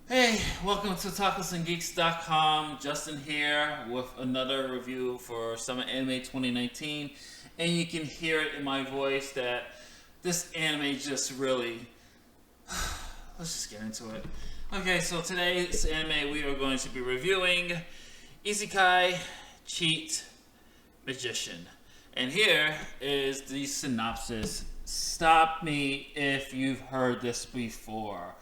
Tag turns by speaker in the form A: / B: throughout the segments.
A: Hey, welcome to TacosandGeeks.com. Justin here with another review for Summer Anime 2019. And you can hear it in my voice that this anime just really... Let's just get into it. Okay, so today's anime we are going to be reviewing Isekai Cheat Magician. And here is the synopsis. Stop me if you've heard this before.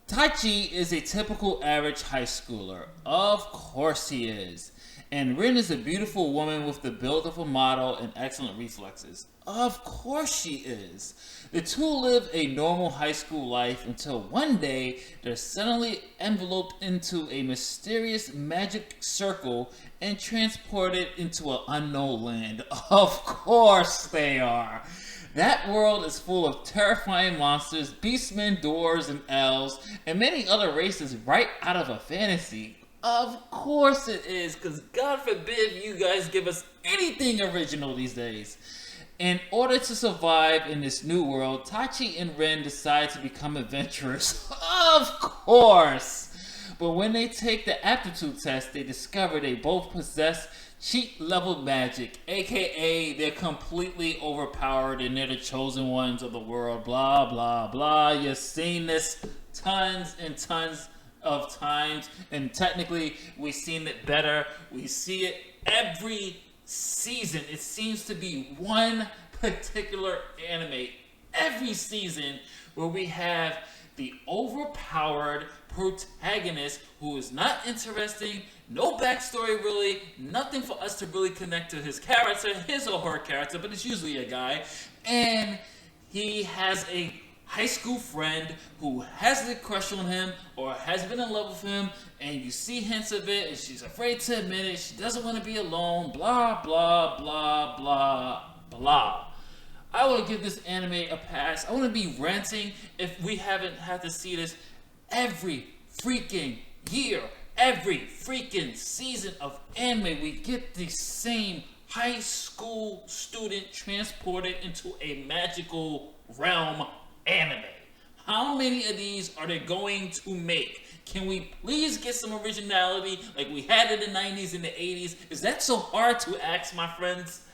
A: Taichi is a typical average high schooler. Of course he is. And Rin is a beautiful woman with the build of a model and excellent reflexes. Of course she is. The two live a normal high school life until one day they're suddenly enveloped into a mysterious magic circle and transported into an unknown land. Of course they are. That world is full of terrifying monsters, beastmen, dwarves, and elves, and many other races right out of a fantasy. Of course it is, because God forbid you guys give us anything original these days. In order to survive in this new world, Taichi and Rin decide to become adventurers. Of course! But when they take the aptitude test, they discover they both possess cheat level magic, aka they're completely overpowered and they're the chosen ones of the world, blah blah blah. You've seen this tons and tons of times, and technically we've seen it better. We see it every season. It seems to be one particular anime every season where we have the overpowered protagonist who is not interesting, no backstory really, nothing for us to really connect to his character, his or her character, but it's usually a guy, and he has a high school friend who has a crush on him or has been in love with him, and you see hints of it, and she's afraid to admit it, she doesn't want to be alone, blah, blah, blah, blah, blah. I would give this anime a pass. I wouldn't be ranting if we haven't had to see this every freaking year. Every freaking season of anime, we get the same high school student transported into a magical realm anime. How many of these are they going to make? Can we please get some originality like we had in the 90s and the 80s? Is that so hard to ask, my friends?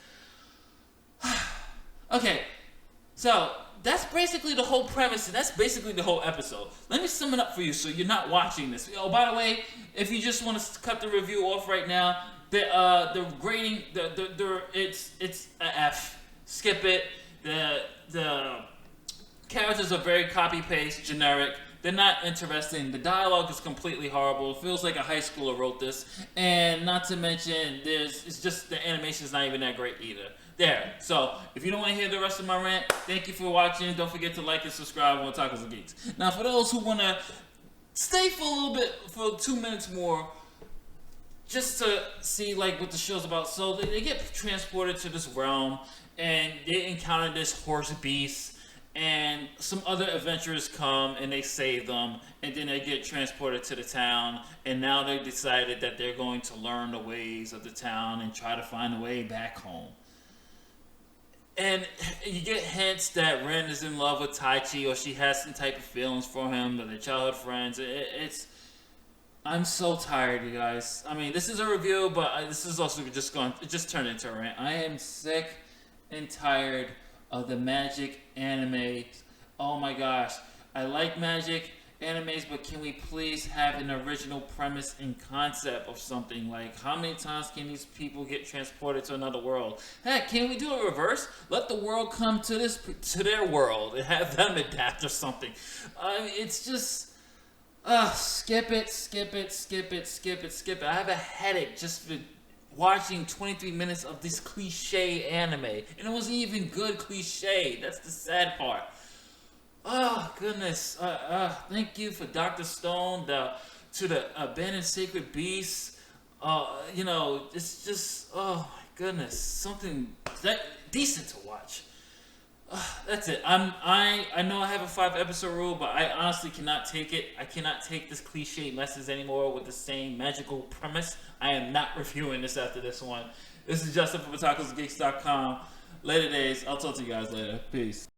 A: Okay, so that's basically the whole premise, and that's basically the whole episode. Let me sum it up for you so you're not watching this. Oh, by the way, if you just want to cut the review off right now, the grading, it's an F. Skip it. The characters are very copy-paste, generic. They're not interesting. The dialogue is completely horrible. It feels like a high schooler wrote this. And not to mention, it's just the animation's not even that great either. There. So, if you don't want to hear the rest of my rant, thank you for watching. Don't forget to like and subscribe on Tacos and Geeks. Now, for those who want to stay for a little bit, for 2 minutes more, just to see like what the show's about. So, they get transported to this realm, and they encounter this horse beast. And some other adventurers come and they save them, and then they get transported to the town, and now they've decided that they're going to learn the ways of the town and try to find a way back home. And you get hints that Rin is in love with Taichi, or she has some type of feelings for him, or they're childhood friends. I'm so tired, you guys. I mean, this is a review, but this is also it just turned into a rant. I am sick and tired of the magic anime. Oh my gosh. I like magic animes, but can we please have an original premise and concept of something? Like, how many times can these people get transported to another world? Heck, can we do a reverse? Let the world come to their world and have them adapt or something. It's just skip it, skip it, skip it, skip it, skip it. I have a headache just for watching 23 minutes of this cliche anime, and it wasn't even good cliche. That's the sad part. Oh goodness! Thank you for Dr. Stone, to the abandoned sacred beasts. It's just, oh my goodness, something that decent to watch. That's it. I know I have a 5-episode rule, but I honestly cannot take it. I cannot take this cliche messes anymore with the same magical premise. I am not reviewing this after this one. This is Justin from TacosandGeeks.com. Later days. I'll talk to you guys later. Peace.